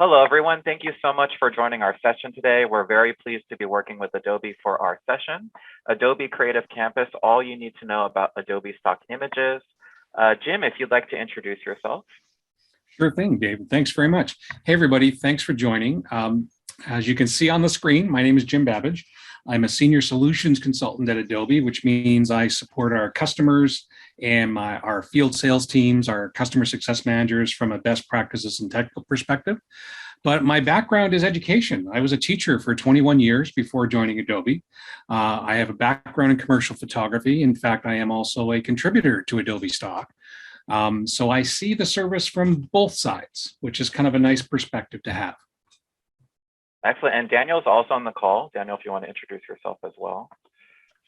Hello, everyone. Thank you so much for joining our session today. We're very pleased to be working with Adobe for our session. Adobe Creative Campus, all you need to know about Adobe Stock images. Jim, if you'd like to introduce yourself. Sure thing, David. Thanks very much. Hey, everybody. Thanks for joining. As you can see on the screen, my name is Jim Babbage. I'm a senior solutions consultant at Adobe, which means I support our customers and our field sales teams, our customer success managers from a best practices and technical perspective. But my background is education. I was a teacher for 21 years before joining Adobe. I have a background in commercial photography. In fact, I am also a contributor to Adobe Stock. So I see the service from both sides, which is kind of a nice perspective to have. Excellent. And Daniel's also on the call. Daniel, if you want to introduce yourself as well.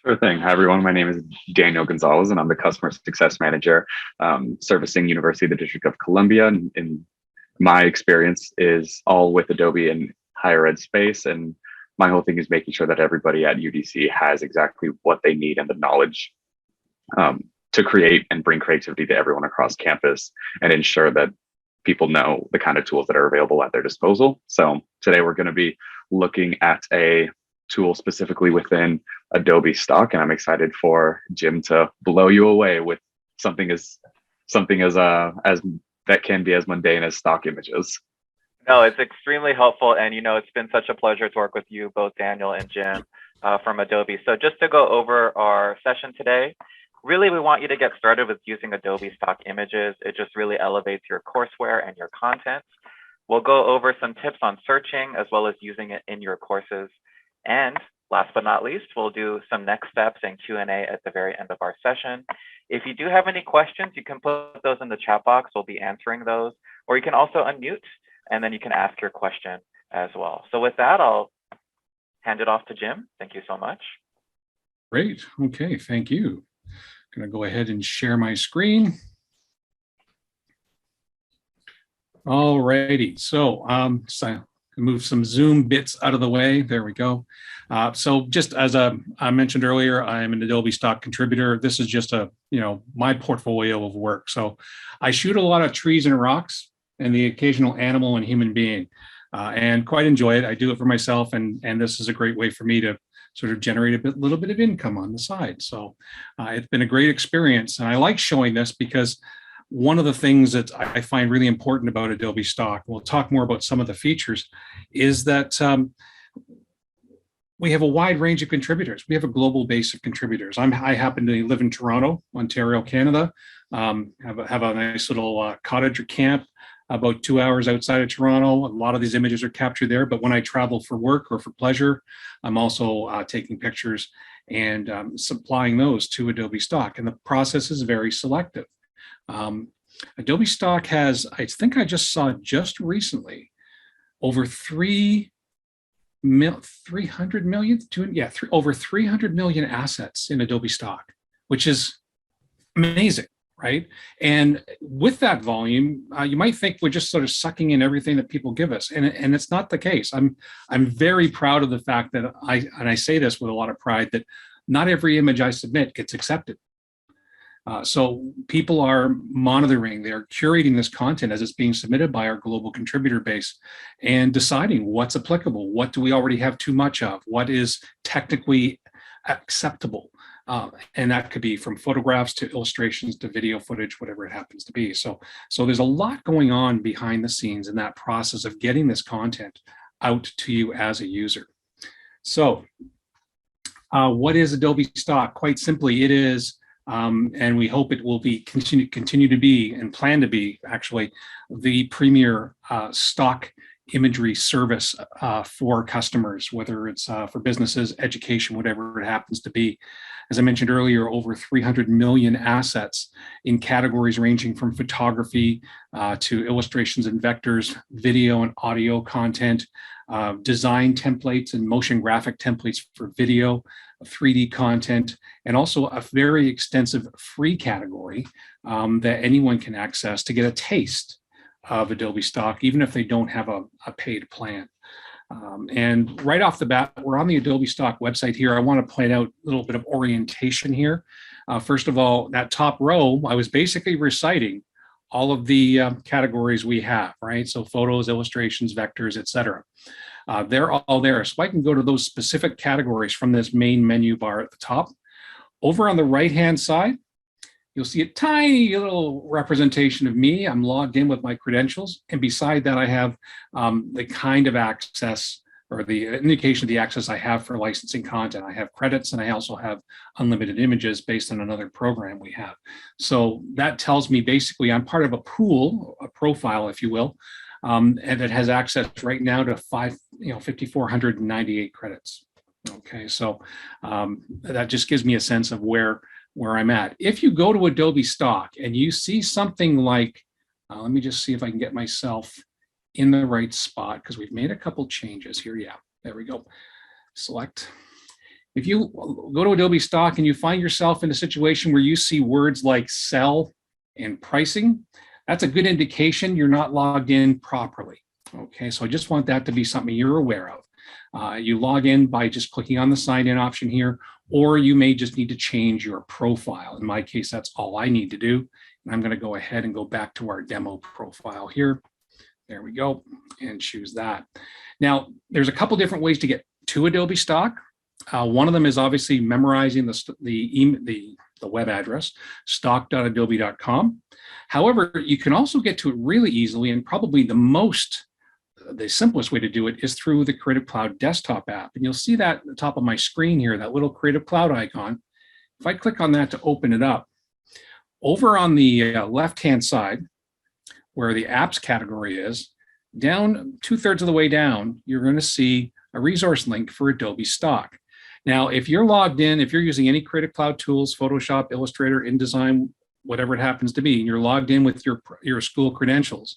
Sure thing. Hi, everyone. My name is Daniel Gonzalez, and I'm the Customer Success Manager servicing University of the District of Columbia. And my experience is all with Adobe in higher ed space. And my whole thing is making sure that everybody at UDC has exactly what they need and the knowledge to create and bring creativity to everyone across campus and ensure that people know the kind of tools that are available at their disposal. So today we're going to be looking at a tool specifically within Adobe Stock, and I'm excited for Jim to blow you away with something that can be as mundane as stock images. No, it's extremely helpful, and it's been such a pleasure to work with you, both Daniel and Jim from Adobe. So just to go over our session today. Really, we want you to get started with using Adobe Stock images. It just really elevates your courseware and your content. We'll go over some tips on searching as well as using it in your courses. And last but not least, we'll do some next steps and Q&A at the very end of our session. If you do have any questions, you can put those in the chat box. We'll be answering those. Or you can also unmute, and then you can ask your question as well. So with that, I'll hand it off to Jim. Thank you so much. Great. Okay, thank you. Going to go ahead and share my screen. All righty, so move some Zoom bits out of the way. There we go. So just as I mentioned earlier, I'm an Adobe Stock contributor. This is just my portfolio of work. So I shoot a lot of trees and rocks and the occasional animal and human being, and quite enjoy it. I do it for myself, and this is a great way for me to sort of generate a little bit of income on the side. So it's been a great experience. And I like showing this because one of the things that I find really important about Adobe Stock, we'll talk more about some of the features, is that we have a wide range of contributors. We have a global base of contributors. I happen to live in Toronto, Ontario, Canada, have a nice little cottage or camp about 2 hours outside of Toronto. A lot of these images are captured there, but when I travel for work or for pleasure, I'm also taking pictures and supplying those to Adobe Stock. And the process is very selective. Adobe Stock has, I think I just saw just recently, over 300 million, over 300 million assets in Adobe Stock, which is amazing. Right. And with that volume, you might think we're just sort of sucking in everything that people give us. And it's not the case. I'm very proud of the fact that I say this with a lot of pride, that not every image I submit gets accepted. So people are monitoring, they're curating this content as it's being submitted by our global contributor base and deciding what's applicable, what do we already have too much of, what is technically acceptable. And that could be from photographs to illustrations to video footage, whatever it happens to be. So there's a lot going on behind the scenes in that process of getting this content out to you as a user. So what is Adobe Stock? Quite simply, it is, and we hope it will be continue to be and plan to be actually the premier stock imagery service for customers, whether it's for businesses, education, whatever it happens to be. As I mentioned earlier, over 300 million assets in categories ranging from photography to illustrations and vectors, video and audio content, design templates and motion graphic templates for video, 3D content, and also a very extensive free category that anyone can access to get a taste of Adobe Stock, even if they don't have a paid plan. And right off the bat, we're on the Adobe Stock website here. I want to point out a little bit of orientation here. First of all, that top row, I was basically reciting all of the categories we have, right? So photos, illustrations, vectors, etc. They're all there. So I can go to those specific categories from this main menu bar at the top. Over on the right-hand side, you'll see a tiny little representation of me. I'm logged in with my credentials. And beside that, I have the kind of access or the indication of the access I have for licensing content. I have credits and I also have unlimited images based on another program we have. So that tells me basically I'm part of a pool, a profile, if you will, and it has access right now to 5,498 credits. Okay, so that just gives me a sense of where I'm at. If you go to Adobe Stock and you see something like, let me just see if I can get myself in the right spot because we've made a couple changes here. Yeah, there we go. Select. If you go to Adobe Stock and you find yourself in a situation where you see words like sell and pricing, that's a good indication you're not logged in properly. Okay, so I just want that to be something you're aware of. You log in by just clicking on the sign in option here, or you may just need to change your profile. In my case, that's all I need to do. And I'm going to go ahead and go back to our demo profile here. There we go, and choose that. Now, there's a couple different ways to get to Adobe Stock. One of them is obviously memorizing the web address, stock.adobe.com. However, you can also get to it really easily, and probably the simplest way to do it is through the Creative Cloud desktop app. And you'll see that at the top of my screen here, that little Creative Cloud icon. If I click on that to open it up, over on the left-hand side, where the apps category is, down 2/3 of the way down, you're going to see a resource link for Adobe Stock. Now, if you're logged in, if you're using any Creative Cloud tools, Photoshop, Illustrator, InDesign, whatever it happens to be, and you're logged in with your school credentials,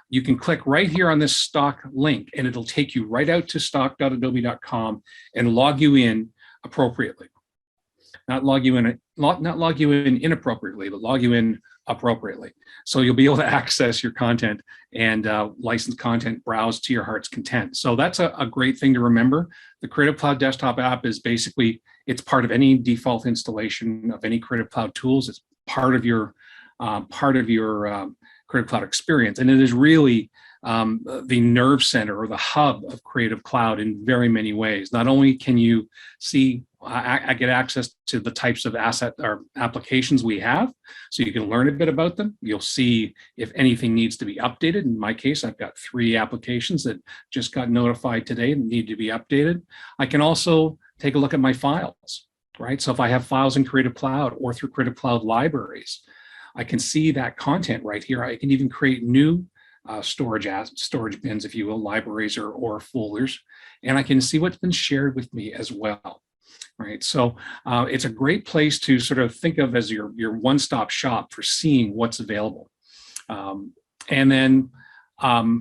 you can click right here on this Stock link, and it'll take you right out to stock.adobe.com and log you in appropriately. Not log you in inappropriately, but log you in appropriately. So you'll be able to access your content and licensed content, browse to your heart's content. So that's a great thing to remember. The Creative Cloud desktop app is basically, it's part of any default installation of any Creative Cloud tools. It's part of your Creative Cloud experience. And it is really the nerve center or the hub of Creative Cloud in very many ways. Not only can you see, I get access to the types of asset or applications we have, so you can learn a bit about them. You'll see if anything needs to be updated. In my case, I've got 3 applications that just got notified today and need to be updated. I can also take a look at my files, right? So if I have files in Creative Cloud or through Creative Cloud libraries, I can see that content right here. I can even create new storage bins, if you will, libraries or folders, and I can see what's been shared with me as well. Right, so it's a great place to sort of think of as your one-stop shop for seeing what's available. And then I'll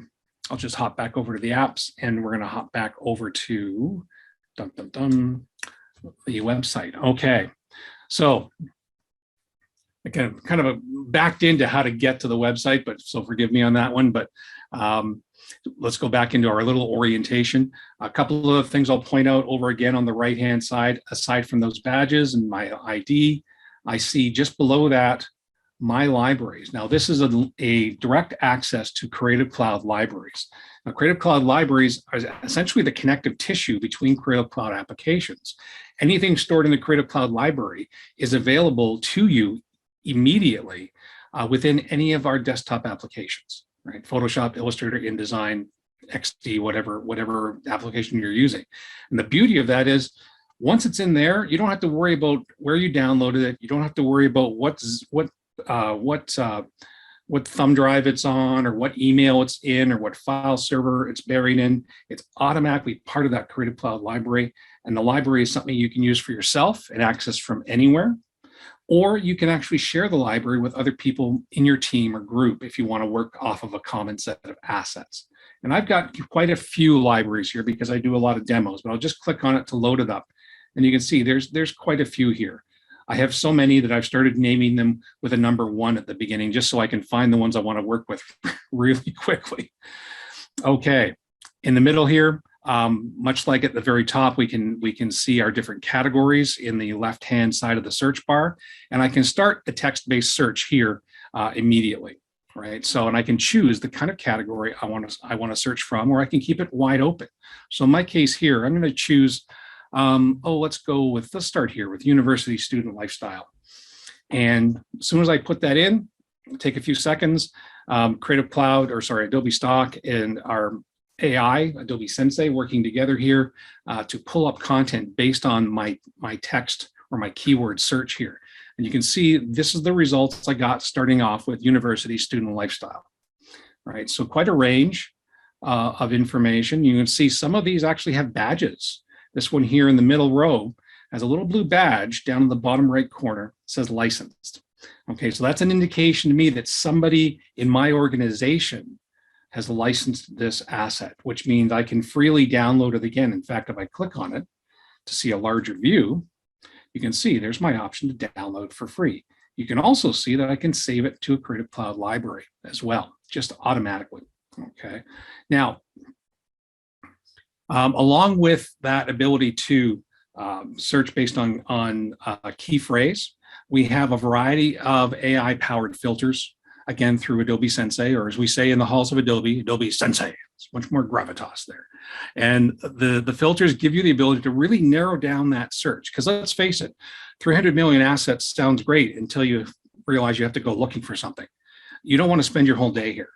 just hop back over to the apps, and we're going to hop back over to the website. Okay, so again, kind of backed into how to get to the website, but so forgive me on that one. But let's go back into our little orientation. A couple of things I'll point out over again on the right-hand side. Aside from those badges and my ID, I see just below that my libraries. Now, this is a direct access to Creative Cloud libraries. Now, Creative Cloud libraries are essentially the connective tissue between Creative Cloud applications. Anything stored in the Creative Cloud library is available to you immediately within any of our desktop applications, right? Photoshop, Illustrator, InDesign, XD, whatever application you're using. And the beauty of that is, once it's in there, you don't have to worry about where you downloaded it. You don't have to worry about what thumb drive it's on, or what email it's in, or what file server it's buried in. It's automatically part of that Creative Cloud library. And the library is something you can use for yourself and access from anywhere. Or you can actually share the library with other people in your team or group if you want to work off of a common set of assets. And I've got quite a few libraries here because I do a lot of demos, but I'll just click on it to load it up. And you can see there's quite a few here. I have so many that I've started naming them with a number 1 at the beginning, just so I can find the ones I want to work with really quickly. Okay, in the middle here, much like at the very top, we can see our different categories in the left-hand side of the search bar, and I can start a text-based search here immediately. right? So, and I can choose the kind of category I want to search from, or I can keep it wide open. So in my case here, I'm going to choose, let's start here with university student lifestyle. And as soon as I put that in, take a few seconds, Adobe Stock and our AI, Adobe Sensei, working together here to pull up content based on my text or my keyword search here. And you can see this is the results I got starting off with university student lifestyle, right? So quite a range of information. You can see some of these actually have badges. This one here in the middle row has a little blue badge down in the bottom right corner, says licensed. Okay, so that's an indication to me that somebody in my organization has licensed this asset, which means I can freely download it again. In fact, if I click on it to see a larger view, you can see there's my option to download for free. You can also see that I can save it to a Creative Cloud library as well, just automatically. Okay, now, along with that ability to search based on a key phrase, we have a variety of AI-powered filters, again, through Adobe Sensei, or as we say in the halls of Adobe, Adobe Sensei. It's much more gravitas there. And the filters give you the ability to really narrow down that search. Because let's face it, 300 million assets sounds great until you realize you have to go looking for something. You don't want to spend your whole day here.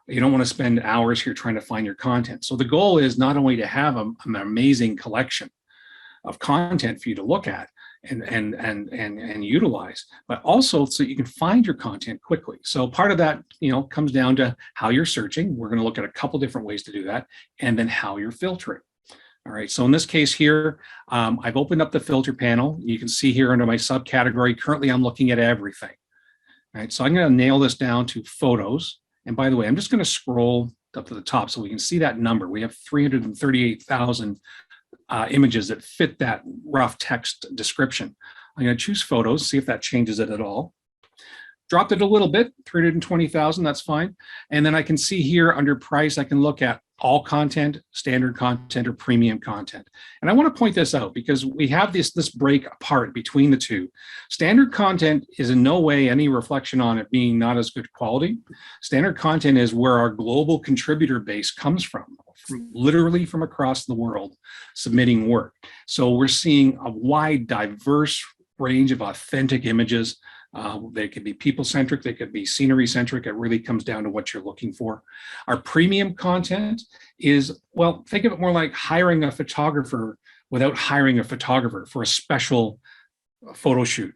You don't want to spend hours here trying to find your content. So the goal is not only to have an amazing collection of content for you to look at and utilize, but also so you can find your content quickly. So part of that, comes down to how you're searching. We're going to look at a couple different ways to do that, and then how you're filtering. All right. So in this case here, I've opened up the filter panel. You can see here under my subcategory. Currently, I'm looking at everything. All right. So I'm going to nail this down to photos. And by the way, I'm just going to scroll up to the top so we can see that number. We have 338,000 images that fit that rough text description. I'm going to choose photos, see if that changes it at all. Dropped it a little bit, 320,000, that's fine. And then I can see here under price, I can look at all content, standard content, or premium content. And I want to point this out because we have this break apart between the two. Standard content is in no way any reflection on it being not as good quality. Standard content is where our global contributor base comes from literally from across the world submitting work. So we're seeing a wide, diverse range of authentic images. They could be people-centric, they could be scenery-centric. It really comes down to what you're looking for. Our premium content is, well, think of it more like hiring a photographer without hiring a photographer for a special photo shoot.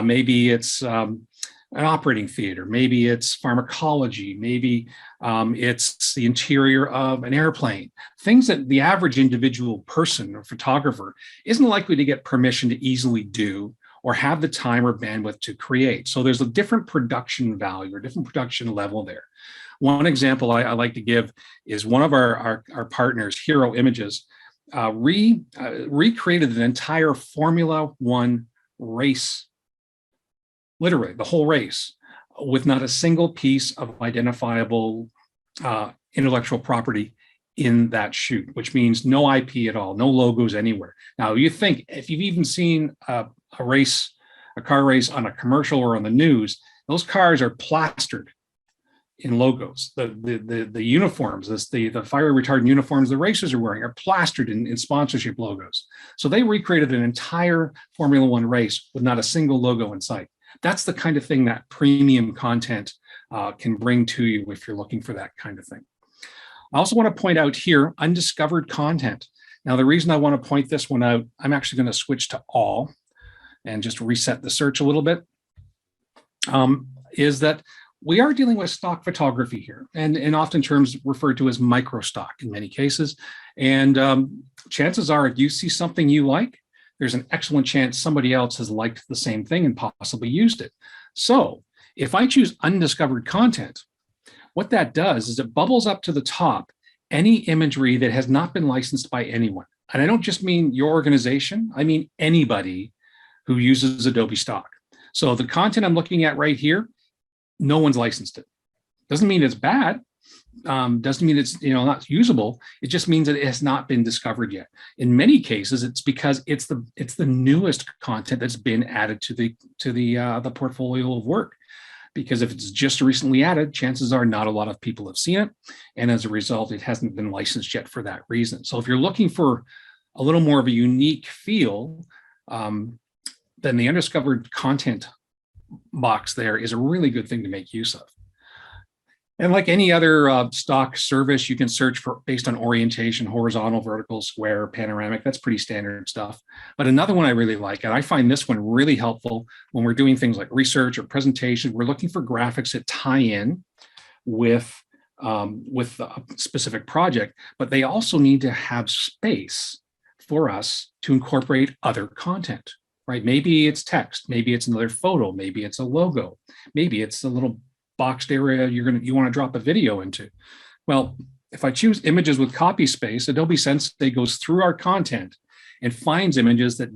Maybe it's an operating theater, maybe it's pharmacology, maybe it's the interior of an airplane, things that the average individual person or photographer isn't likely to get permission to easily do or have the time or bandwidth to create. So there's a different production value or different production level there. One example I like to give is one of our partners, Hero Images, recreated an entire Formula One race, literally the whole race, with not a single piece of identifiable intellectual property in that shoot, which means no IP at all, no logos anywhere. Now, you think if you've even seen a car race on a commercial or on the news, those cars are plastered in logos. The uniforms, the fire retardant uniforms the racers are wearing are plastered in sponsorship logos. So they recreated an entire Formula One race with not a single logo in sight. That's the kind of thing that premium content can bring to you if you're looking for that kind of thing. I also want to point out here, undiscovered content. Now, the reason I want to point this one out, I'm actually going to switch to all and just reset the search a little bit, is that we are dealing with stock photography here, and in often terms referred to as micro stock in many cases. And chances are, if you see something you like, there's an excellent chance somebody else has liked the same thing and possibly used it. So if I choose undiscovered content, what that does is it bubbles up to the top any imagery that has not been licensed by anyone. And I don't just mean your organization, I mean anybody who uses Adobe Stock. So the content I'm looking at right here, no one's licensed it. Doesn't mean it's bad. Doesn't mean it's not usable. It just means that it has not been discovered yet. In many cases, it's because it's the newest content that's been added to the portfolio of work. because if it's just recently added, chances are not a lot of people have seen it. And as a result, it hasn't been licensed yet for that reason. So if you're looking for a little more of a unique feel, then the undiscovered content box there is a really good thing to make use of. And like any other stock service, you can search for based on orientation, horizontal, vertical, square, panoramic. That's pretty standard stuff. But another one I really like, and I find this one really helpful when we're doing things like research or presentation, we're looking for graphics that tie in with a specific project, but they also need to have space for us to incorporate other content, right? Maybe it's text, maybe it's another photo, maybe it's a logo, maybe it's a little boxed area you want to drop a video into. Well, if I choose images with copy space, Adobe Sensei goes through our content and finds images that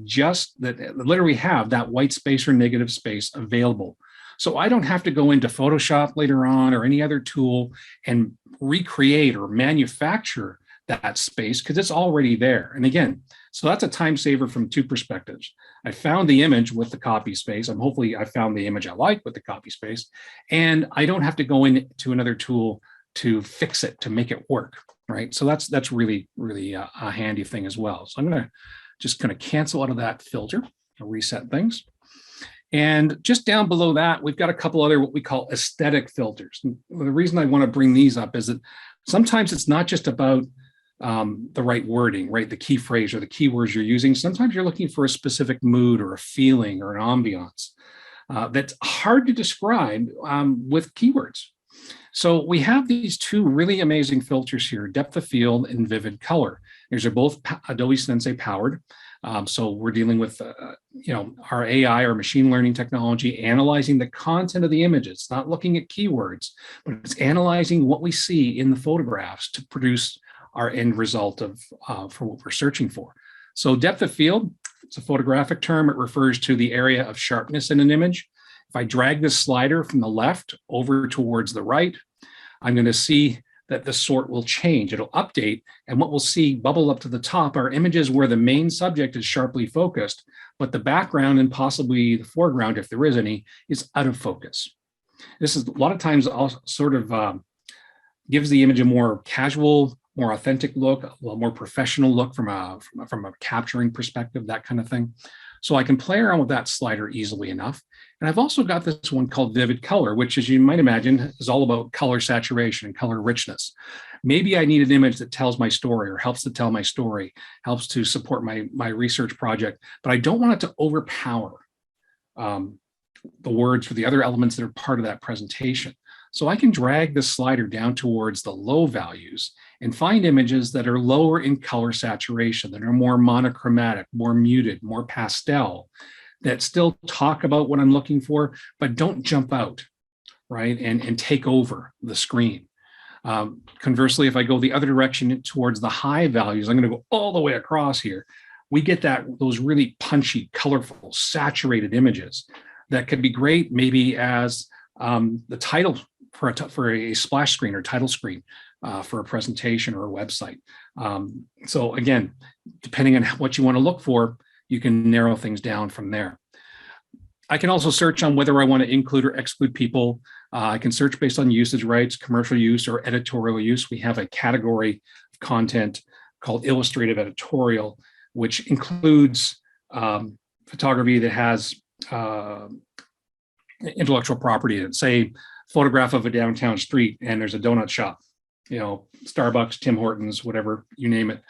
literally have that white space or negative space available. So I don't have to go into Photoshop later on or any other tool and recreate or manufacture that space because it's already there. And again, so that's a time saver from two perspectives. I found the image with the copy space. Hopefully I found the image I like with the copy space, and I don't have to go into another tool to fix it, to make it work, right? So that's really, really a handy thing as well. So I'm gonna just kind of cancel out of that filter, I'll reset things. And just down below that, we've got a couple other what we call aesthetic filters. And the reason I want to bring these up is that sometimes it's not just about the right wording, right? The key phrase or the keywords you're using. Sometimes you're looking for a specific mood or a feeling or an ambiance that's hard to describe with keywords. So we have these two really amazing filters here, depth of field and vivid color. These are both Adobe Sensei powered. So we're dealing with, our AI or machine learning technology, analyzing the content of the images. It's not looking at keywords, but it's analyzing what we see in the photographs to produce our end result for what we're searching for. So depth of field, it's a photographic term. It refers to the area of sharpness in an image. If I drag this slider from the left over towards the right, I'm going to see that the sort will change. It'll update, and what we'll see bubble up to the top are images where the main subject is sharply focused, but the background and possibly the foreground, if there is any, is out of focus. This is a lot of times also sort of gives the image a more casual, more authentic look, a more professional look from a capturing perspective, that kind of thing. So I can play around with that slider easily enough. And I've also got this one called vivid color, which, as you might imagine, is all about color saturation and color richness. Maybe I need an image that tells my story or helps to tell my story, helps to support my research project, but I don't want it to overpower the words or the other elements that are part of that presentation. So I can drag this slider down towards the low values and find images that are lower in color saturation, that are more monochromatic, more muted, more pastel, that still talk about what I'm looking for, but don't jump out, right, and take over the screen. Conversely, if I go the other direction towards the high values, I'm going to go all the way across here. We get those really punchy, colorful, saturated images that could be great maybe as the title for a splash screen or title screen for a presentation or a website. So again, depending on what you want to look for, you can narrow things down from there. I can also search on whether I want to include or exclude people. I can search based on usage rights, commercial use, or editorial use. We have a category of content called illustrative editorial, which includes photography that has intellectual property in it. Say, photograph of a downtown street and there's a donut shop, Starbucks, Tim Hortons, whatever, you name it.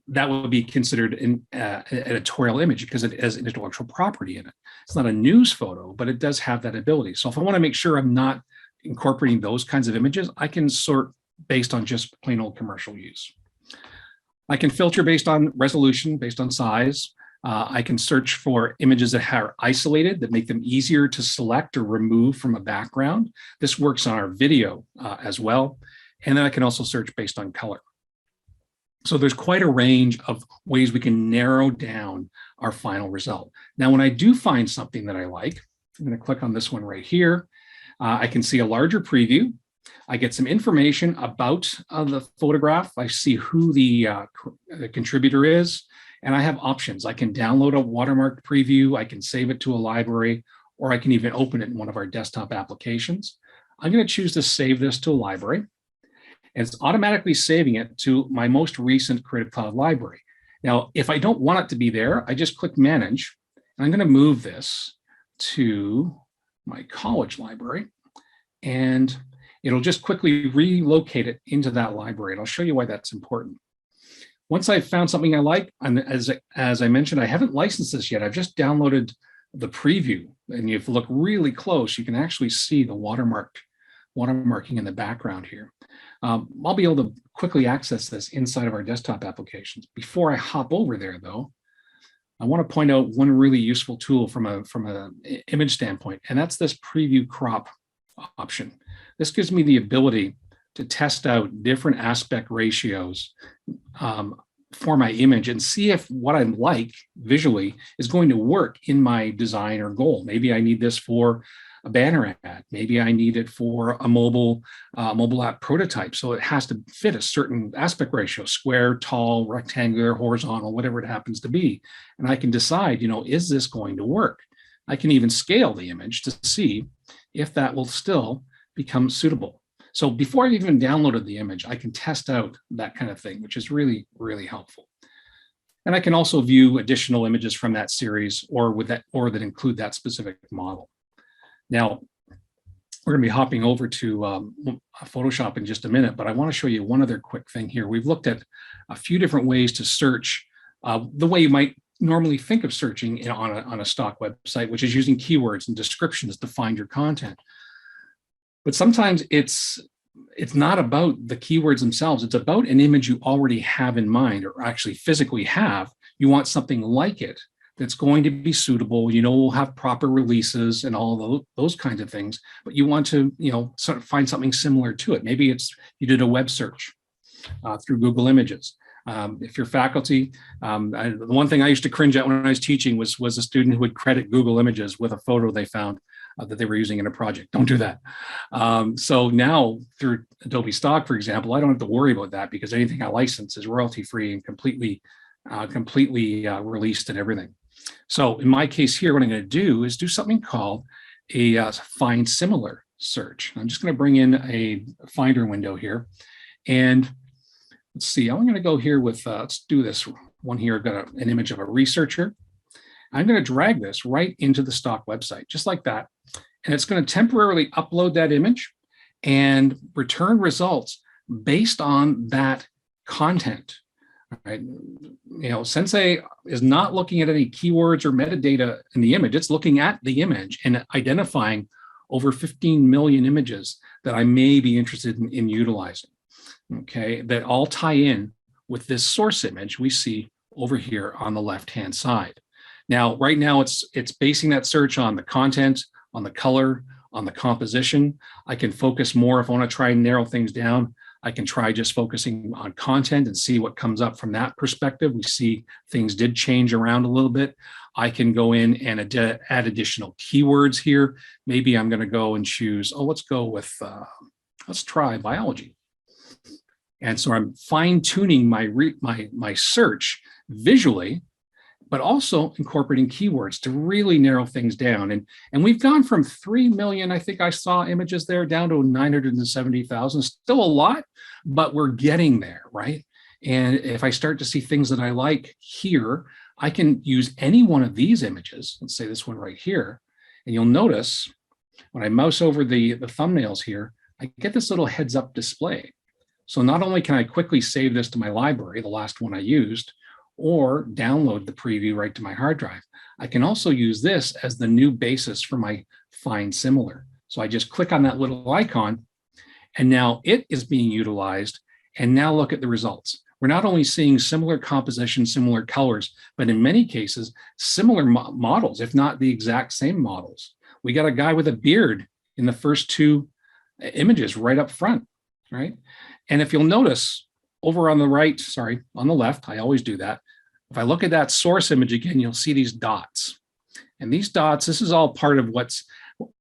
That would be considered an editorial image because it has intellectual property in it. It's not a news photo, but it does have that ability. So if I want to make sure I'm not incorporating those kinds of images, I can sort based on just plain old commercial use. I can filter based on resolution, based on size. I can search for images that are isolated, that make them easier to select or remove from a background. This works on our video as well. And then I can also search based on color. So there's quite a range of ways we can narrow down our final result. Now, when I do find something that I like, I'm going to click on this one right here. I can see a larger preview. I get some information about the photograph. I see who the contributor is, and I have options. I can download a watermarked preview. I can save it to a library, or I can even open it in one of our desktop applications. I'm going to choose to save this to a library, and it's automatically saving it to my most recent Creative Cloud library. Now, if I don't want it to be there, I just click Manage, and I'm going to move this to my college library, and it'll just quickly relocate it into that library. And I'll show you why that's important. Once I've found something I like, and as I mentioned, I haven't licensed this yet. I've just downloaded the preview, and if you look really close, you can actually see the watermarking in the background here. I'll be able to quickly access this inside of our desktop applications. Before I hop over there, though, I want to point out one really useful tool from a image standpoint, and that's this preview crop option. This gives me the ability to test out different aspect ratios for my image and see if what I like visually is going to work in my design or goal. Maybe I need this for a banner ad. Maybe I need it for a mobile app prototype. So it has to fit a certain aspect ratio, square, tall, rectangular, horizontal, whatever it happens to be. And I can decide, is this going to work? I can even scale the image to see if that will still become suitable. So before I've even downloaded the image, I can test out that kind of thing, which is really, really helpful. And I can also view additional images from that series or that include that specific model. Now, we're going to be hopping over to Photoshop in just a minute, but I want to show you one other quick thing here. We've looked at a few different ways to search the way you might normally think of searching on a stock website, which is using keywords and descriptions to find your content. But sometimes it's not about the keywords themselves. It's about an image you already have in mind, or actually physically have. You want something like it that's going to be suitable, will have proper releases and all those kinds of things, but you want to, sort of find something similar to it. Maybe you did a web search through Google Images. If you're faculty, the one thing I used to cringe at when I was teaching was a student who would credit Google Images with a photo they found that they were using in a project. Don't do that. So now through Adobe Stock, for example, I don't have to worry about that because anything I license is royalty-free and completely released and everything. So in my case here, what I'm going to do is do something called a find similar search. I'm just going to bring in a Finder window here, and let's see. I'm going to go here with let's do this one here. I've got an image of a researcher. I'm going to drag this right into the stock website, just like that, and it's going to temporarily upload that image and return results based on that content. Right. Sensei is not looking at any keywords or metadata in the image. It's looking at the image and identifying over 15 million images that I may be interested in utilizing. Okay, that all tie in with this source image we see over here on the left-hand side. Now, right now, it's basing that search on the content, on the color, on the composition. I can focus more if I want to try and narrow things down. I can try just focusing on content and see what comes up from that perspective. We see things did change around a little bit. I can go in and add additional keywords here. Maybe I'm going to go and choose, let's go with, let's try biology. And so I'm fine tuning my search visually, but also incorporating keywords to really narrow things down. And we've gone from 3 million, I think I saw images there, down to 970,000. Still a lot, but we're getting there, right? And if I start to see things that I like here, I can use any one of these images. Let's say this one right here. And you'll notice when I mouse over the thumbnails here, I get this little heads up display. So not only can I quickly save this to my library, the last one I used, or download the preview right to my hard drive, I can also use this as the new basis for my find similar. So I just click on that little icon, and now it is being utilized. And now look at the results. We're not only seeing similar composition, similar colors, but in many cases, similar models, if not the exact same models. We got a guy with a beard in the first two images right up front, right? And if you'll notice over on the right, on the left, I always do that. If I look at that source image again, you'll see these dots. And these dots, this is all part of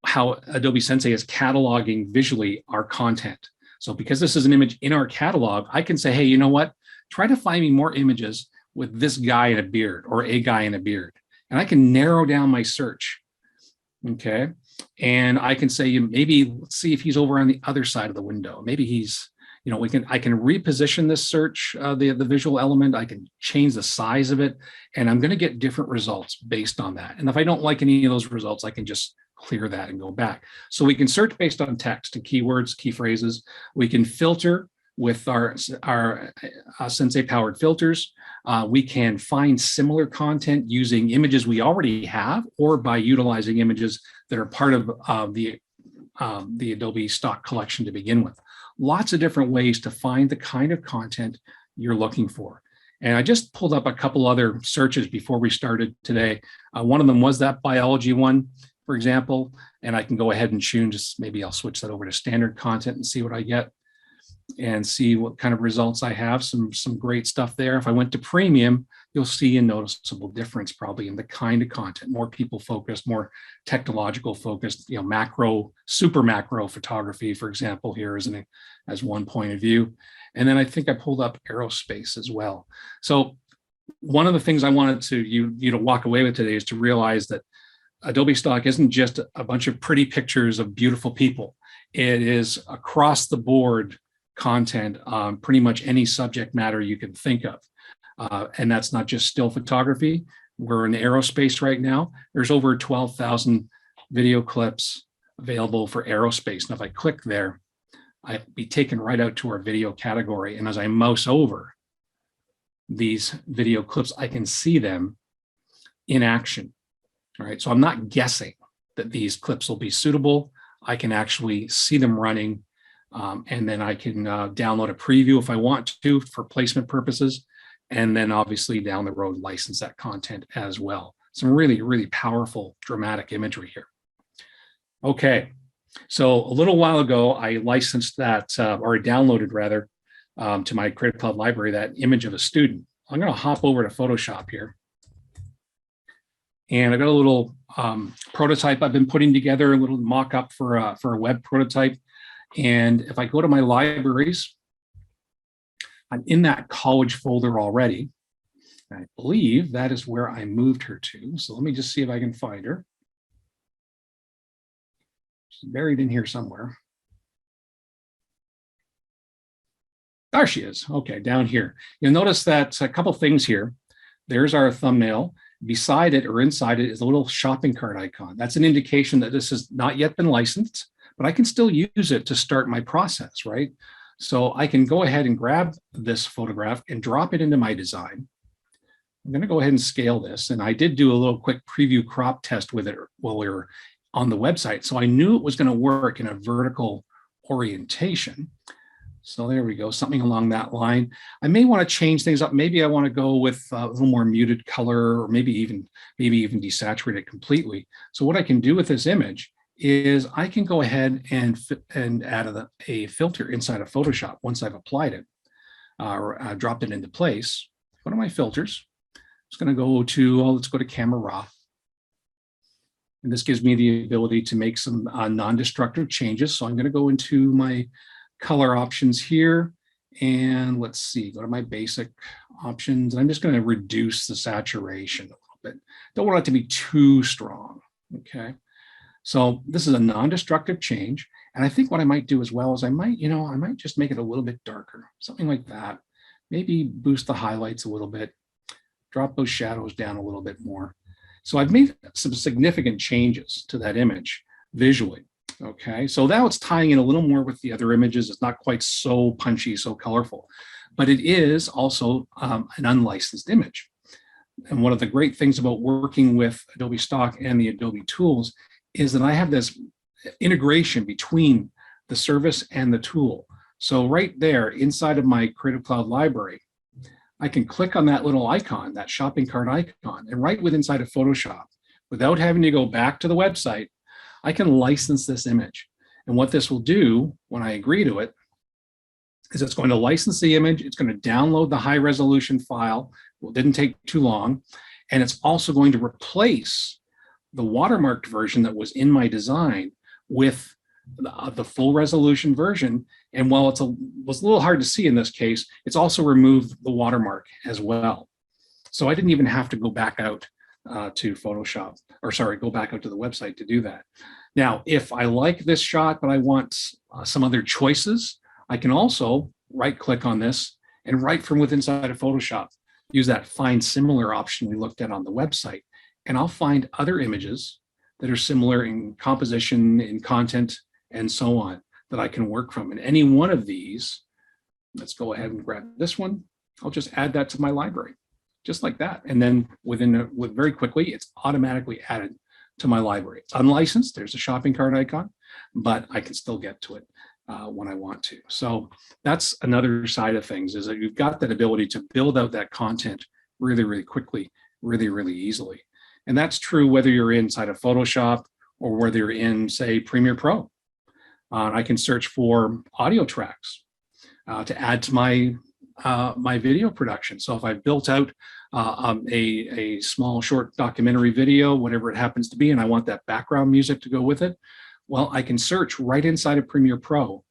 how Adobe Sensei is cataloging visually our content. So because this is an image in our catalog, I can say, hey, you know what? Try to find me more images with this guy in a beard or a guy in a beard. And I can narrow down my search Okay. And I can say, maybe let's see if he's over on the other side of the window. Maybe he's, I can reposition this search, the visual element. I can change the size of it, and I'm going to get different results based on that. And if I don't like any of those results, I can just clear that and go back. So we can search based on text and keywords, key phrases. We can filter with our Sensei powered filters. We can find similar content using images we already have, or by utilizing images that are part of the Adobe Stock collection to begin with. Lots of different ways to find the kind of content you're looking for. And I just pulled up a couple other searches before we started today. One of them was that biology one, for example, and I can go ahead and choose, maybe I'll switch that over to standard content and see what I get and see what kind of results I have. Some great stuff there. If I went to premium, you'll see a noticeable difference probably in the kind of content, more people focused, more technological focused, macro, super macro photography, for example, here as one point of view. And then I think I pulled up aerospace as well. So one of the things I wanted you to walk away with today is to realize that Adobe Stock isn't just a bunch of pretty pictures of beautiful people. It is across the board content on pretty much any subject matter you can think of. And that's not just still photography. We're in aerospace right now. There's over 12,000 video clips available for aerospace. And if I click there, I'll be taken right out to our video category. And as I mouse over these video clips, I can see them in action. All right, so I'm not guessing that these clips will be suitable. I can actually see them running, and then I can download a preview if I want to for placement purposes, and then obviously down the road license that content as well. Some really, really powerful, dramatic imagery here. Okay, so a little while ago, I licensed that, or I downloaded rather, to my Creative Cloud library, that image of a student. I'm going to hop over to Photoshop here. And I got a little prototype I've been putting together, a little mock-up for a web prototype. And if I go to my libraries, I'm in that college folder already. I believe that is where I moved her to. So let me just see if I can find her. She's buried in here somewhere. There she is. Okay, down here. You'll notice that a couple things here. There's our thumbnail. Beside it or inside it is a little shopping cart icon. That's an indication that this has not yet been licensed, but I can still use it to start my process, right? So I can go ahead and grab this photograph and drop it into my design. I'm going to go ahead and scale this. And I did do a little quick preview crop test with it while we were on the website. So I knew it was going to work in a vertical orientation. So there we go, something along that line. I may want to change things up. Maybe I want to go with a little more muted color, or maybe even desaturate it completely. So what I can do with this image is I can go ahead and add a filter inside of Photoshop once I've applied it, or dropped it into place. Go to my filters. It's going to go to, let's go to Camera Raw. And this gives me the ability to make some non-destructive changes. So I'm going to go into my color options here, and let's see, go to my basic options. I'm just going to reduce the saturation a little bit. Don't want it to be too strong. Okay, so this is a non-destructive change, and I think what I might do as well is I might just make it a little bit darker, something like that. Maybe boost the highlights a little bit, drop those shadows down a little bit more. So I've made some significant changes to that image visually. Okay, so now it's tying in a little more with the other images. It's not quite so punchy, so colorful, but it is also an unlicensed image. And one of the great things about working with Adobe Stock and the Adobe tools is that I have this integration between the service and the tool. So right there inside of my Creative Cloud library, I can click on that little icon, that shopping cart icon, and right within inside of Photoshop, without having to go back to the website, I can license this image. And what this will do when I agree to it is it's going to license the image. It's going to download the high resolution file. Well, it didn't take too long. And it's also going to replace the watermarked version that was in my design with the full resolution version. And while it was a little hard to see in this case, it's also removed the watermark as well. So I didn't even have to go back out to Photoshop, or sorry, go back out to the website to do that. Now, if I like this shot, but I want some other choices, I can also right click on this and right from within inside of Photoshop, use that find similar option we looked at on the website. And I'll find other images that are similar in composition, in content, and so on that I can work from. And any one of these, let's go ahead and grab this one. I'll just add that to my library, just like that. And then very quickly, it's automatically added to my library. It's unlicensed. There's a shopping cart icon, but I can still get to it when I want to. So that's another side of things, is that you've got that ability to build out that content really, really quickly, really, really easily. And that's true whether you're inside of Photoshop or whether you're in, say, Premiere Pro. I can search for audio tracks to add to my my video production. So if I've built out a small short documentary video, whatever it happens to be, and I want that background music to go with it, well, I can search right inside of Premiere Pro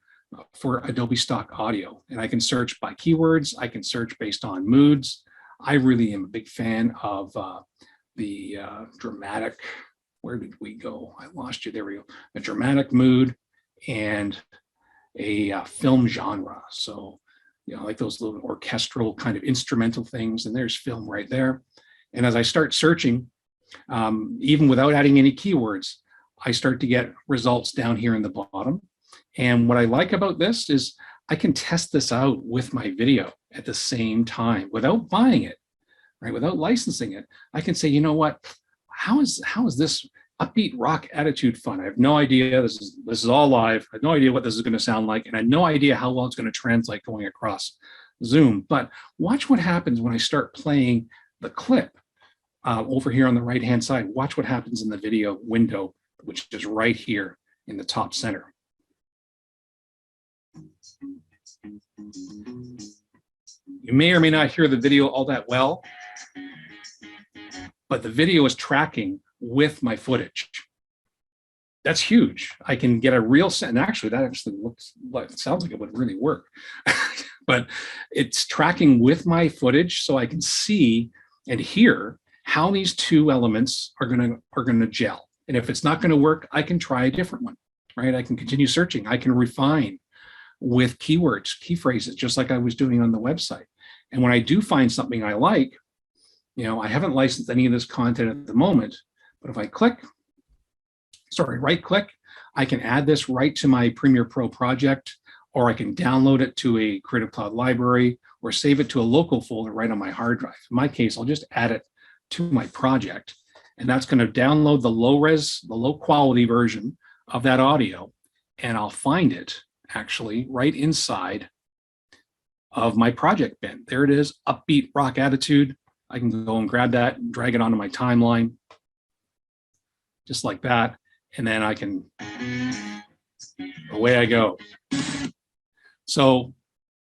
for Adobe Stock audio, and I can search by keywords. I can search based on moods. I really am a big fan of the dramatic, where did we go? I lost you, there we go. A dramatic mood and a film genre. So, you know, like those little orchestral kind of instrumental things, and there's film right there. And as I start searching, even without adding any keywords, I start to get results down here in the bottom. And what I like about this is I can test this out with my video at the same time without buying it, right? Without licensing it. I can say, you know what, how is this upbeat rock attitude fun? I have no idea. This is all live. I have no idea what this is going to sound like, and I have no idea how well it's going to translate going across Zoom. But watch what happens when I start playing the clip over here on the right-hand side. Watch what happens in the video window, which is right here in the top center. You may or may not hear the video all that well, but the video is tracking with my footage. That's huge. I can get a real sense, and actually that actually looks like, it sounds like it would really work. But it's tracking with my footage, so I can see and hear how these two elements are gonna gel. And if it's not gonna work, I can try a different one, right? I can continue searching. I can refine with keywords, key phrases, just like I was doing on the website. And when I do find something I like, you know, I haven't licensed any of this content at the moment, but if I right click, I can add this right to my Premiere Pro project, or I can download it to a Creative Cloud library or save it to a local folder right on my hard drive. In my case, I'll just add it to my project, and that's going to download the low quality version of that audio, and I'll find it actually right inside of my project bin. There it is, upbeat rock attitude. I can go and grab that and drag it onto my timeline, just like that. And then I can, away I go. So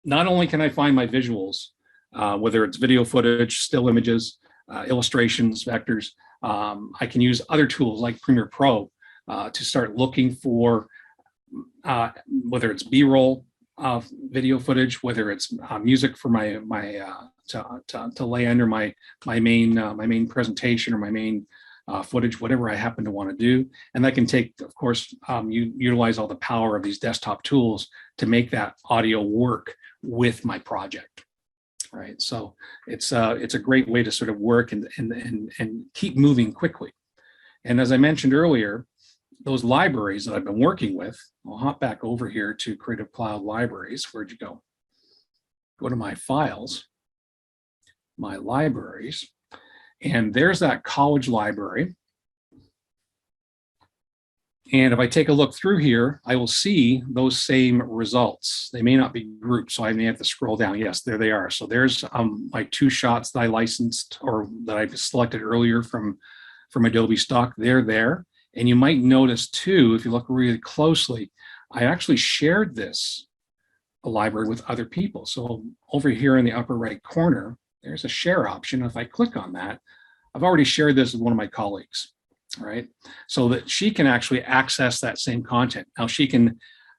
not only can I find my visuals, whether it's video footage, still images, illustrations, vectors, I can use other tools like Premiere Pro to start looking for whether it's B-roll video footage, whether it's music for to lay under my main presentation or my main footage, whatever I happen to want to do. And that can take, of course, you utilize all the power of these desktop tools to make that audio work with my project, right? So it's a great way to sort of work and keep moving quickly. And as I mentioned earlier, those libraries that I've been working with, I'll hop back over here to Creative Cloud Libraries. Where'd you go? Go to my files, my libraries, and there's that college library. And if I take a look through here, I will see those same results. They may not be grouped, so I may have to scroll down. Yes, there they are. So there's my two shots that I licensed or that I selected earlier from Adobe Stock. They're there. And you might notice too, if you look really closely, I actually shared this library with other people. So over here in the upper right corner, there's a share option. If I click on that, I've already shared this with one of my colleagues, right? So that she can actually access that same content. Now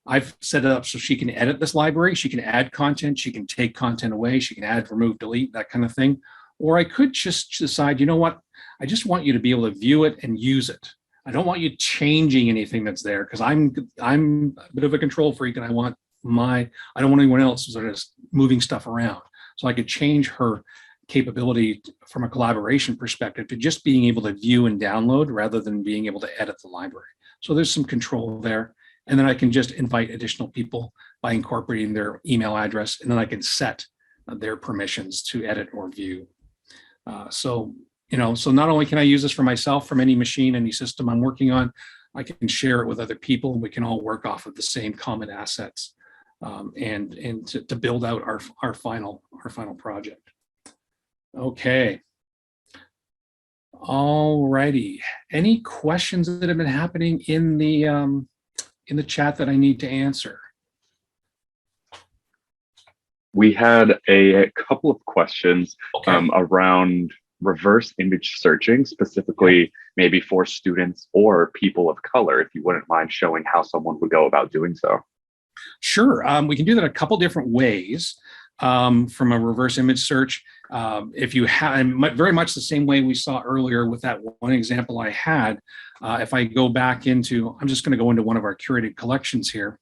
I've set it up so she can edit this library. She can add content. She can take content away. She can add, remove, delete, that kind of thing. Or I could just decide, you know what? I just want you to be able to view it and use it. I don't want you changing anything that's there, because I'm a bit of a control freak, and I don't want anyone else sort of moving stuff around. So I could change her capability from a collaboration perspective to just being able to view and download rather than being able to edit the library. So there's some control there. And then I can just invite additional people by incorporating their email address, and then I can set their permissions to edit or view. So not only can I use this for myself from any machine, any system I'm working on, I can share it with other people, and we can all work off of the same common assets, and to build out our final project. Okay. All righty. Any questions that have been happening in the chat that I need to answer? We had a couple of questions Okay. around reverse image searching, specifically maybe for students or people of color, if you wouldn't mind showing how someone would go about doing so. Sure. We can do that a couple different ways from a reverse image search. If you have, very much the same way we saw earlier with that one example I had, if I go back into, I'm just going to go into one of our curated collections here,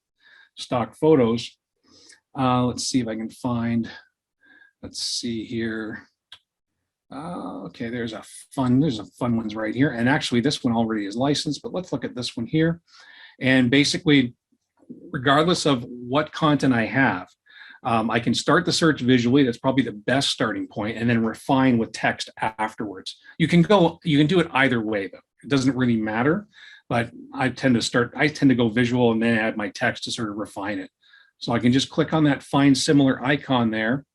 stock photos. Let's see if I can find, let's see here. Okay, there's a fun ones right here. And actually this one already is licensed, but let's look at this one here. And basically, regardless of what content I have, I can start the search visually. That's probably the best starting point, and then refine with text afterwards. You can do it either way though. It doesn't really matter, but I tend to go visual and then add my text to sort of refine it. So I can just click on that find similar icon there.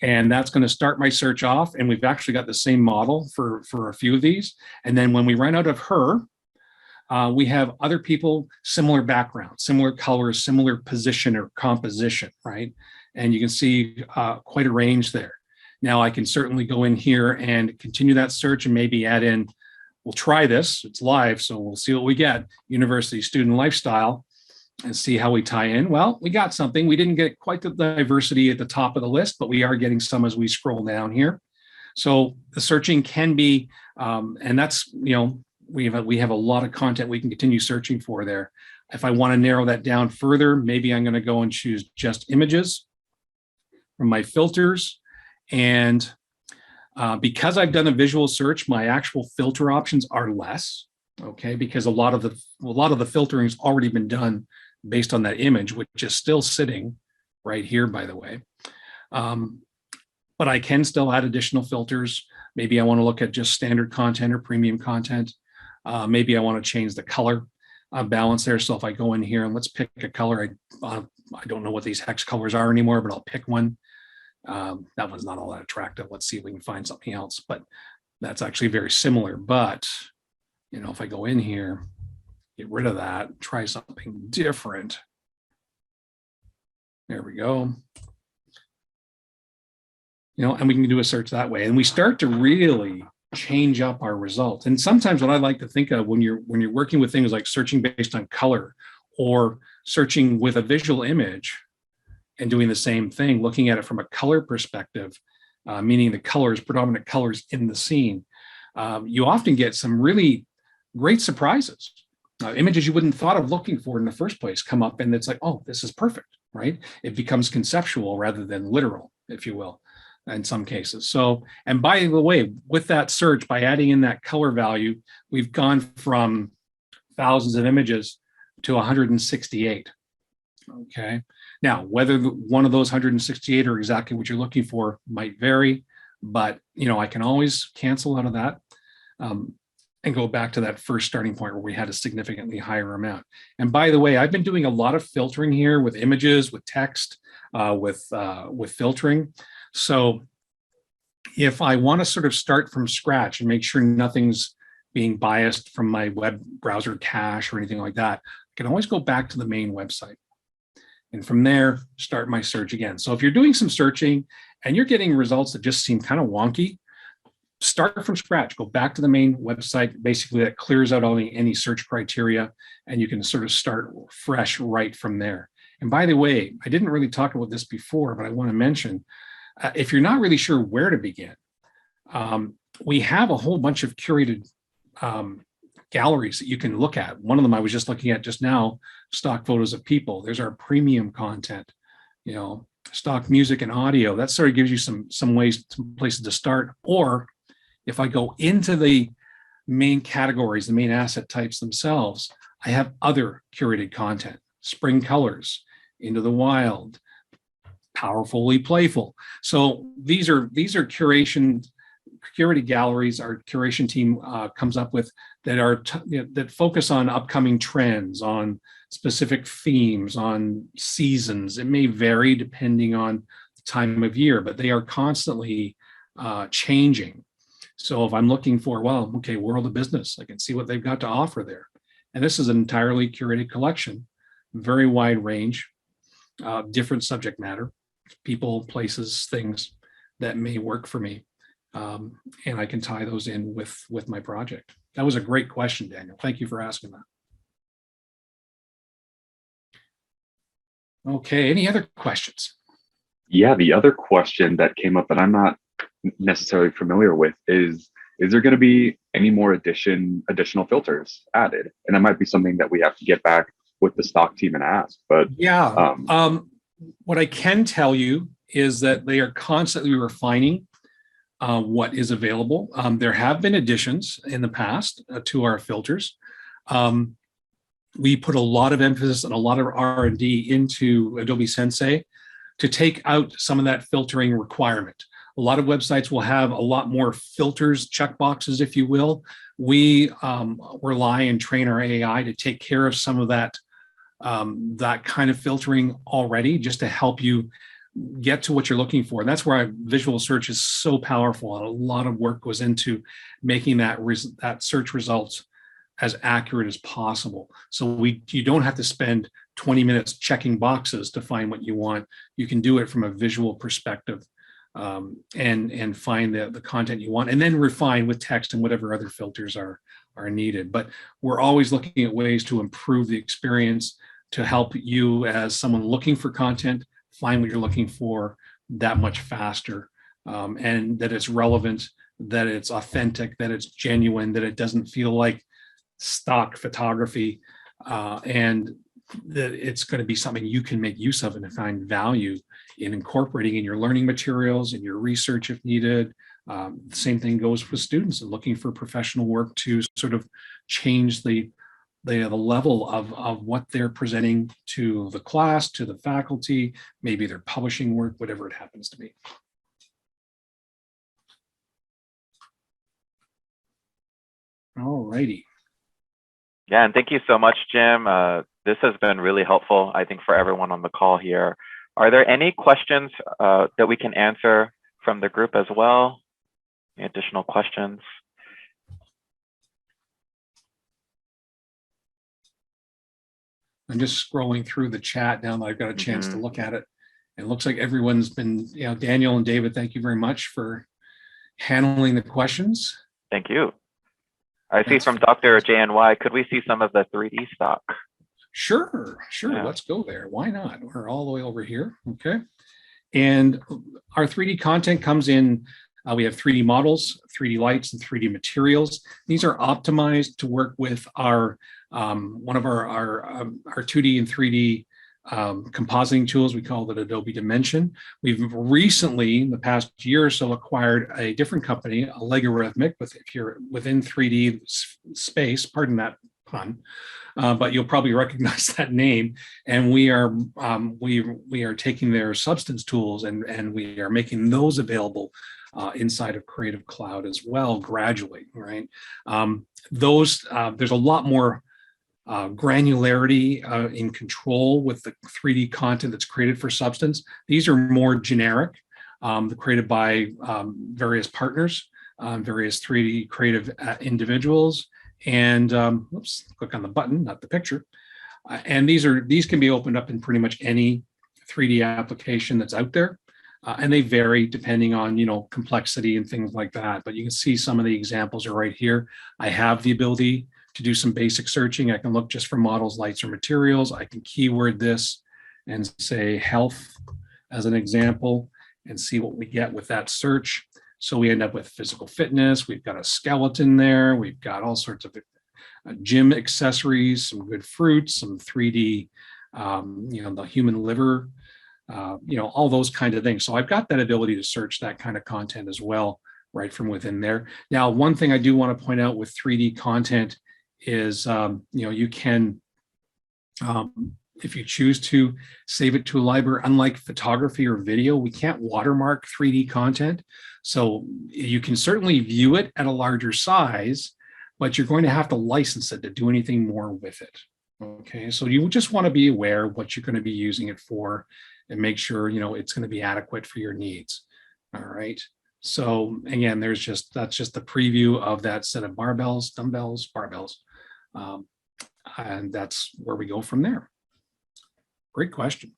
And that's going to start my search off. And we've actually got the same model for a few of these. And then when we run out of her, we have other people, similar background, similar colors, similar position or composition, right? And you can see quite a range there. Now I can certainly go in here and continue that search and maybe add in, we'll try this, it's live, so we'll see what we get, university student lifestyle, and see how we tie in. Well, we got something. We didn't get quite the diversity at the top of the list, but we are getting some as we scroll down here. So the searching can be, and that's, we have a lot of content we can continue searching for there. If I want to narrow that down further, maybe I'm going to go and choose just images from my filters. And because I've done a visual search, my actual filter options are less, okay? Because a lot of the filtering has already been done based on that image, which is still sitting right here, by the way. But I can still add additional filters. Maybe I want to look at just standard content or premium content. Maybe I want to change the color balance there. So if I go in here and let's pick a color, I don't know what these hex colors are anymore, but I'll pick one. That one's not all that attractive. Let's see if we can find something else, but that's actually very similar. But, if I go in here, get rid of that, try something different. There we go. And we can do a search that way. And we start to really change up our results. And sometimes what I like to think of when you're working with things like searching based on color or searching with a visual image and doing the same thing, looking at it from a color perspective, meaning the colors, predominant colors in the scene, you often get some really great surprises. Images you wouldn't thought of looking for in the first place come up, and it's like, oh, this is perfect, right? It becomes conceptual rather than literal, if you will, in some cases. So, and by the way, with that search, by adding in that color value, we've gone from thousands of images to 168. Okay. Now, whether one of those 168 are exactly what you're looking for might vary, but I can always cancel out of that and go back to that first starting point where we had a significantly higher amount. And by the way, I've been doing a lot of filtering here with images, with text, with filtering. So if I want to sort of start from scratch and make sure nothing's being biased from my web browser cache or anything like that, I can always go back to the main website. And from there, start my search again. So if you're doing some searching and you're getting results that just seem kind of wonky, start from scratch, go back to the main website. Basically, that clears out any search criteria, and you can sort of start fresh right from there. And by the way, I didn't really talk about this before, but I want to mention, if you're not really sure where to begin, We have a whole bunch of curated galleries that you can look at. One of them I was just looking at just now, stock photos of people. There's our premium content, stock music and audio. That sort of gives you some ways, some places to start. Or if I go into the main categories, the main asset types themselves, I have other curated content, spring colors, into the wild, powerfully playful. So these are curated galleries our curation team comes up with that are that focus on upcoming trends, on specific themes, on seasons. It may vary depending on the time of year, but they are constantly changing. So if I'm looking for, world of business, I can see what they've got to offer there. And this is an entirely curated collection, very wide range, different subject matter, people, places, things that may work for me. And I can tie those in with my project. That was a great question, Daniel. Thank you for asking that. Okay, any other questions? Yeah, the other question that came up that I'm not necessarily familiar with is there going to be any more additional filters added? And that might be something that we have to get back with the stock team and ask. But yeah, what I can tell you is that they are constantly refining what is available. There have been additions in the past to our filters. We put a lot of emphasis and a lot of R&D into Adobe Sensei to take out some of that filtering requirement. A lot of websites will have a lot more filters, checkboxes, if you will. We rely and train our AI to take care of some of that kind of filtering already, just to help you get to what you're looking for. And that's where visual search is so powerful. And a lot of work goes into making that search results as accurate as possible. So you don't have to spend 20 minutes checking boxes to find what you want. You can do it from a visual perspective, and find the content you want, and then refine with text and whatever other filters are needed. But we're always looking at ways to improve the experience, to help you as someone looking for content find what you're looking for that much faster, and that it's relevant, that it's authentic, that it's genuine, that it doesn't feel like stock photography, and that it's going to be something you can make use of and find value in incorporating in your learning materials, in your research if needed. The same thing goes with students and looking for professional work to sort of change the level of what they're presenting to the class, to the faculty, maybe their publishing work, whatever it happens to be. All righty. Yeah, and thank you so much, Jim. This has been really helpful, I think, for everyone on the call here. Are there any questions that we can answer from the group as well? Any additional questions? I'm just scrolling through the chat now that I've got a chance to look at it. It looks like everyone's been, Daniel and David, thank you very much for handling the questions. Thank you. I see from Dr. JNY, could we see some of the 3D stock? Sure. Yeah. Let's go there. Why not? We're all the way over here. Okay. And our 3D content comes in, we have 3D models, 3D lights, and 3D materials. These are optimized to work with our one of our 2D and 3D compositing tools. We call it Adobe Dimension. We've recently, in the past year or so, acquired a different company, a Allegorithmic, if you're within 3D space, pardon that pun, but you'll probably recognize that name. And we are taking their substance tools and we are making those available inside of Creative Cloud as well, gradually, right? There's a lot more granularity in control with the 3D content that's created for Substance. These are more generic, created by various partners, various 3D creative individuals. And click on the button, not the picture. And these can be opened up in pretty much any 3D application that's out there. And they vary depending on, complexity and things like that. But you can see some of the examples are right here. I have the ability to do some basic searching. I can look just for models, lights, or materials. I can keyword this and say health as an example and see what we get with that search. So we end up with physical fitness. We've got a skeleton there. We've got all sorts of gym accessories, some good fruits, some 3D, the human liver, all those kind of things. So I've got that ability to search that kind of content as well, right from within there. Now, one thing I do want to point out with 3D content is, you can, if you choose to save it to a library, unlike photography or video, we can't watermark 3D content. So you can certainly view it at a larger size, but you're going to have to license it to do anything more with it. Okay, so you just want to be aware of what you're going to be using it for and make sure, it's going to be adequate for your needs. All right. So again, that's just the preview of that set of barbells, dumbbells, barbells. And that's where we go from there. Great question.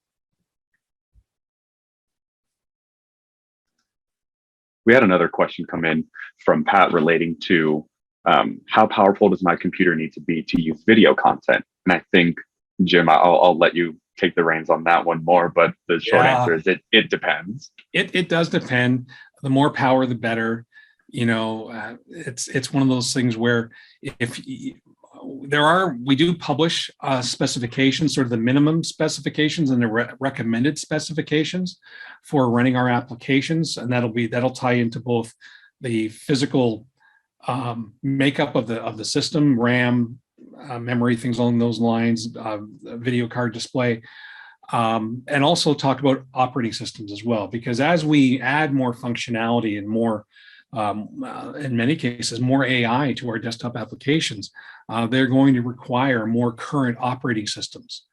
We had another question come in from Pat relating to how powerful does my computer need to be to use video content? And I think, Jim, I'll let you take the reins on that one more, but the short answer is it depends. It does depend. The more power, the better. It's one of those things where we do publish specifications, sort of the minimum specifications and the recommended specifications for running our applications, and that'll tie into both the physical makeup of the system, RAM, memory, things along those lines, video card display, and also talk about operating systems as well, because as we add more functionality and more, in many cases, more AI to our desktop applications, they're going to require more current operating systems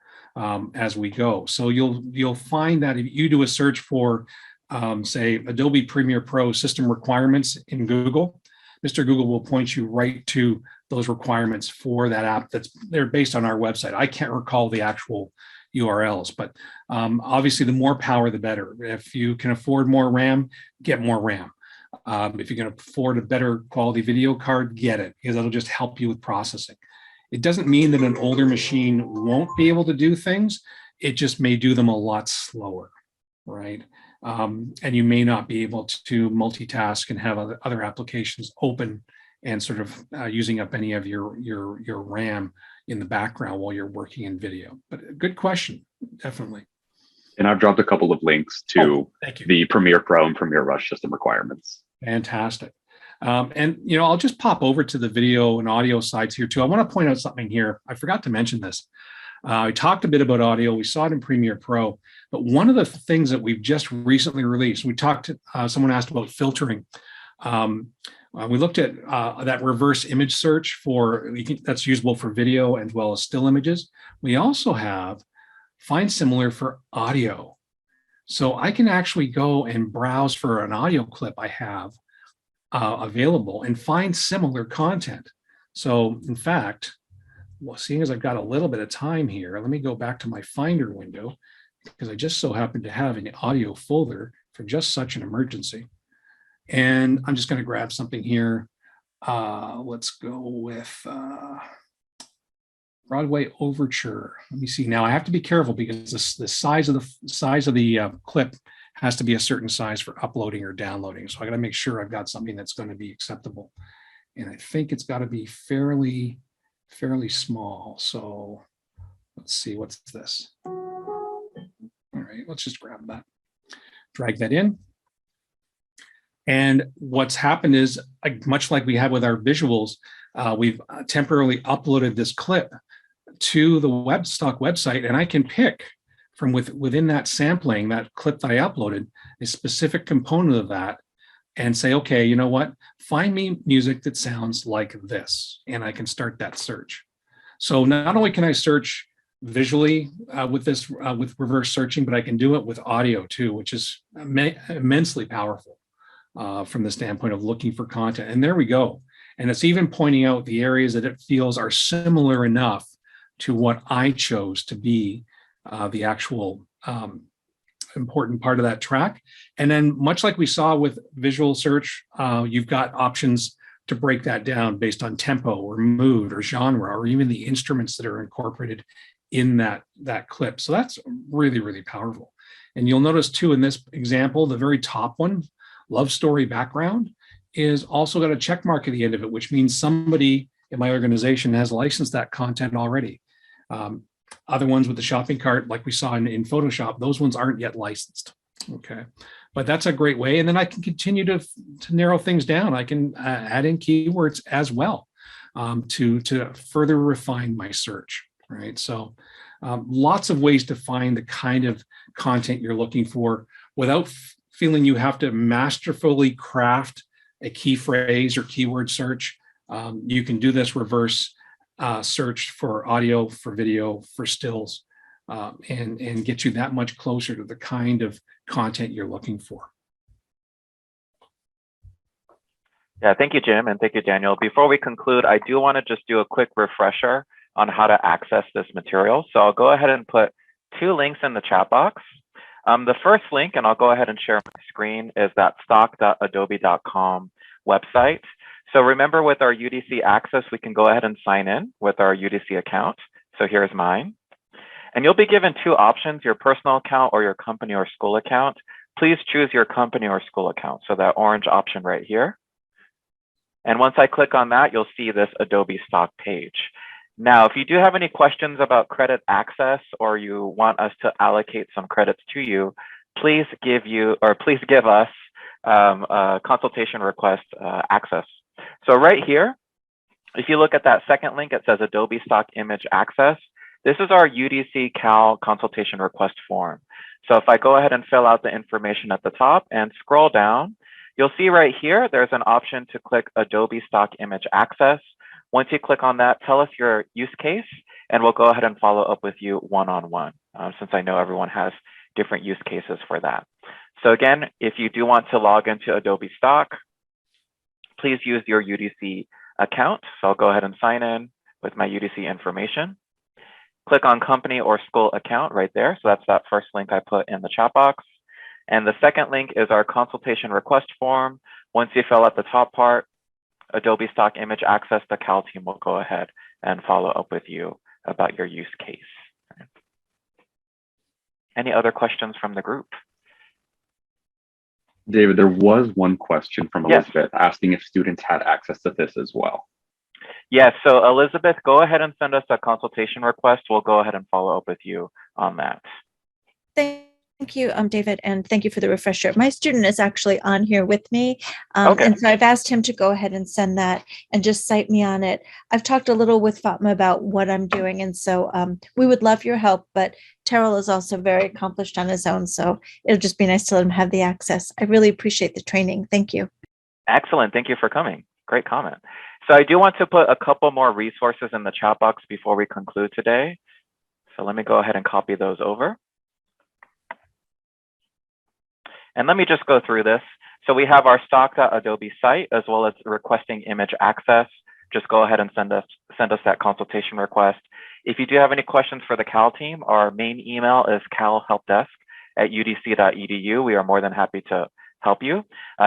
as we go. So you'll find that if you do a search for, say, Adobe Premiere Pro system requirements in Google, Mr. Google will point you right to those requirements for that app they're based on our website. I can't recall the actual URLs, but obviously the more power, the better. If you can afford more RAM, get more RAM. If you can afford a better quality video card, get it, because that'll just help you with processing. It doesn't mean that an older machine won't be able to do things. It just may do them a lot slower, right? And you may not be able to multitask and have other applications open and sort of using up any of your RAM in the background while you're working in video. But good question, definitely. And I've dropped a couple of links to the Premiere Pro and Premiere Rush system requirements. Fantastic. And I'll just pop over to the video and audio sides here too. I want to point out something here. I forgot to mention this. I talked a bit about audio. We saw it in Premiere Pro, but one of the things that we've just recently released, someone asked about filtering. We looked at that reverse image search that's usable for video as well as still images. We also have Find Similar for audio. So I can actually go and browse for an audio clip I have available and find similar content. So in fact, seeing as I've got a little bit of time here, let me go back to my Finder window, because I just so happen to have an audio folder for just such an emergency. And I'm just going to grab something here. Let's go with Broadway Overture. Let me see. Now I have to be careful because the size of the clip has to be a certain size for uploading or downloading. So I got to make sure I've got something that's going to be acceptable. And I think it's got to be fairly small. So let's see, what's this? All right, let's just grab that, drag that in. And what's happened is, much like we have with our visuals, we've temporarily uploaded this clip to the Stock website, and I can pick from within that sampling, that clip that I uploaded, a specific component of that, and say, okay, you know what? Find me music that sounds like this, and I can start that search. So not only can I search visually with reverse searching, but I can do it with audio too, which is immensely powerful from the standpoint of looking for content. And there we go. And it's even pointing out the areas that it feels are similar enough to what I chose to be the actual important part of that track. And then much like we saw with visual search, you've got options to break that down based on tempo or mood or genre, or even the instruments that are incorporated in that clip. So that's really, really powerful. And you'll notice too, in this example, the very top one love story background is also got a check mark at the end of it, which means somebody in my organization has licensed that content already. Other ones with the shopping cart, like we saw in Photoshop, those ones aren't yet licensed. Okay, but that's a great way. And then I can continue to narrow things down. I can add in keywords as well to further refine my search, right? So lots of ways to find the kind of content you're looking for without feeling you have to masterfully craft a key phrase or keyword search. You can do this reverse search for audio, for video, for stills, and get you that much closer to the kind of content you're looking for. Yeah, thank you, Jim, and thank you, Daniel. Before we conclude, I do want to just do a quick refresher on how to access this material. So I'll go ahead and put 2 links in the chat box. The first link, and I'll go ahead and share my screen, is that stock.adobe.com website. So remember, with our UDC access, we can go ahead and sign in with our UDC account. So here's mine. And you'll be given 2 options, your personal account or your company or school account. Please choose your company or school account. So that orange option right here. And once I click on that, you'll see this Adobe Stock page. Now, if you do have any questions about credit access, or you want us to allocate some credits to you, please give us a consultation request access. So right here, if you look at that second link, it says Adobe Stock Image Access. This is our UDC C.A.L consultation request form. So if I go ahead and fill out the information at the top and scroll down, you'll see right here, there's an option to click Adobe Stock Image Access. Once you click on that, tell us your use case, and we'll go ahead and follow up with you one-on-one, since I know everyone has different use cases for that. So again, if you do want to log into Adobe Stock, please use your UDC account. So I'll go ahead and sign in with my UDC information. Click on company or school account right there. So that's that first link I put in the chat box. And the second link is our consultation request form. Once you fill out the top part, Adobe Stock Image Access, the C.A.L team will go ahead and follow up with you about your use case. Any other questions from the group? David, there was one question from Yes. Elizabeth asking if students had access to this as well. Yes, so Elizabeth, go ahead and send us a consultation request. We'll go ahead and follow up with you on that. Thank you, David, and thank you for the refresher. My student is actually on here with me, Okay. and so I've asked him to go ahead and send that and just cite me on it. I've talked a little with Fatma about what I'm doing, and so we would love your help, but Terrell is also very accomplished on his own, so it'll just be nice to let him have the access. I really appreciate the training. Thank you. Excellent. Thank you for coming. Great comment. So I do want to put a couple more resources in the chat box before we conclude today. So let me go ahead and copy those over. And let me just go through this. So we have our stock.adobe site, as well as requesting image access. Just go ahead and send us that consultation request. If you do have any questions for the C.A.L team, our main email is calhelpdesk@udc.edu. We are more than happy to help you.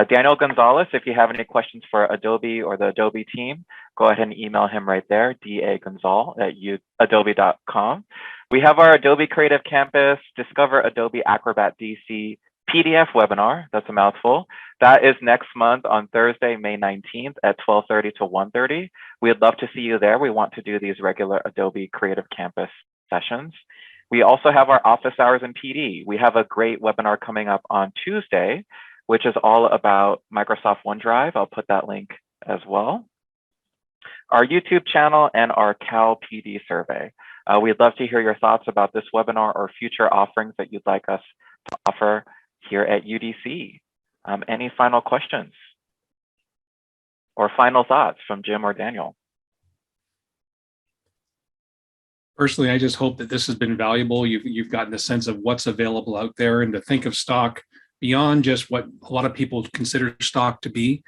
Daniel Gonzalez, if you have any questions for Adobe or the Adobe team, go ahead and email him right there, dagonzal@adobe.com. We have our Adobe Creative Campus, Discover Adobe Acrobat DC PDF webinar. That's a mouthful. That is next month on Thursday, May 19th at 12:30 to 1:30. We'd love to see you there. We want to do these regular Adobe Creative Campus sessions. We also have our office hours in PD. We have a great webinar coming up on Tuesday, which is all about Microsoft OneDrive. I'll put that link as well. Our YouTube channel and our C.A.L PD survey. We'd love to hear your thoughts about this webinar or future offerings that you'd like us to offer here at UDC. Any final questions or final thoughts from Jim or Daniel? Personally, I just hope that this has been valuable. You've gotten a sense of what's available out there, and to think of stock beyond just what a lot of people consider stock to be,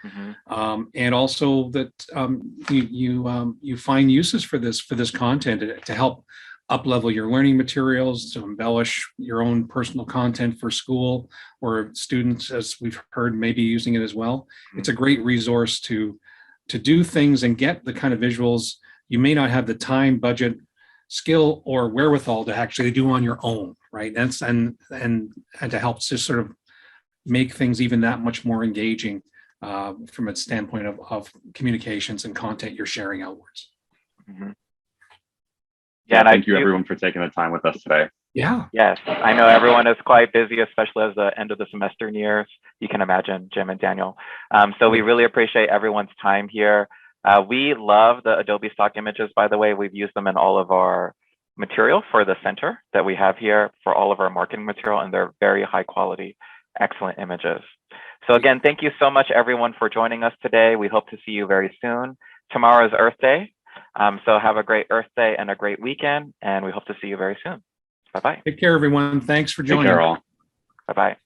and also that you find uses for this content to help up-level your learning materials, to embellish your own personal content for school, or students, as we've heard, maybe using it as well. It's a great resource to do things and get the kind of visuals you may not have the time, budget, skill, or wherewithal to actually do on your own, right? And to help just sort of make things even that much more engaging from a standpoint of communications and content you're sharing outwards. Mm-hmm. Yeah, and thank you everyone for taking the time with us today. Yeah. Yes, I know everyone is quite busy, especially as the end of the semester nears. You can imagine, Jim and Daniel. So we really appreciate everyone's time here. We love the Adobe Stock images, by the way. We've used them in all of our material for the center that we have here for all of our marketing material, and they're very high quality, excellent images. So again, thank you so much, everyone, for joining us today. We hope to see you very soon. Tomorrow is Earth Day. So have a great Earth Day and a great weekend, and we hope to see you very soon. Bye-bye. Take care, everyone. Thanks for joining. Take care, all. Bye-bye.